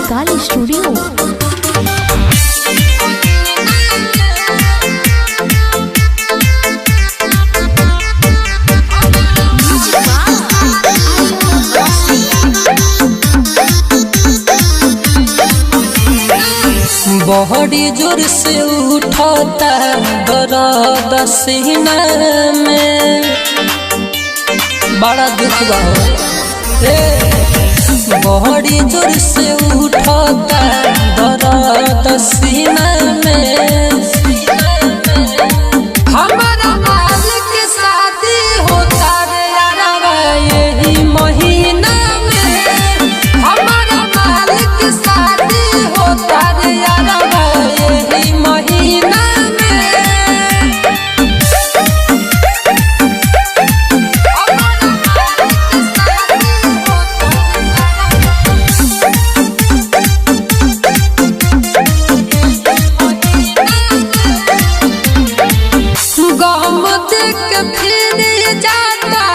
Mahakal studio. बड़ी जोर से उठाता दर्द सीना में, बड़ा दुख बा। बड़ी जोर से उठाता दर्द सीना में, हमारा मालिक की शादी होता रे यारवा यही महीना में, हमारा मालिक की शादी होता रे यारवा यही महीना में। गम देख फिर जाता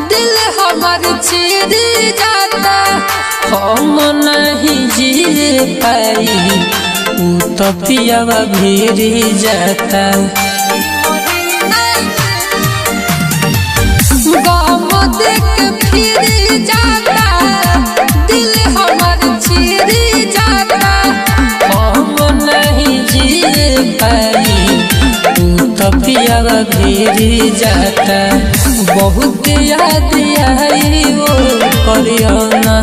दिल हमर चिर जाता, हम नहीं जी पाई ऊ तो पियावा भीर जाता। गम देख फिर जाता दिल हमर चिर जाता, हम नहीं जी पाई पियावा भीर जाता। बहुत याद आई वो करियो ना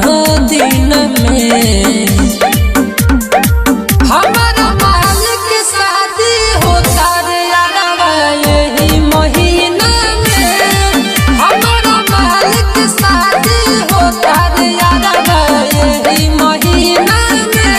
दिन में, हमारा मालिक की शादी होता रे यारवा यही महीना में, हमारा मालिक की शादी होता रे यारवा यही महीना में।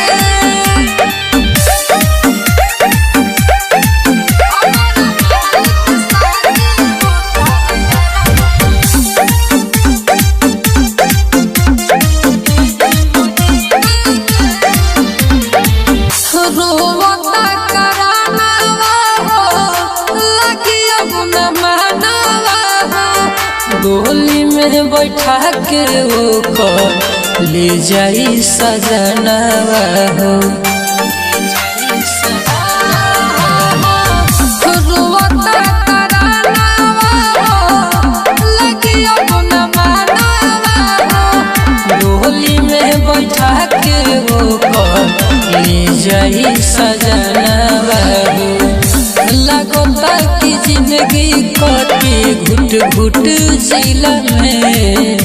रोवता करानावा हो लगी अब न मानावा हो, गोली में बैठा के वो को ले जाई सजनावा हो। रोवता करानावा हो लगी अब न मानावा हो, गोली में बैठा के वो को ले जाई सजनावा हो। लगता कि जिंदगी कटी घुट घुट जिला में,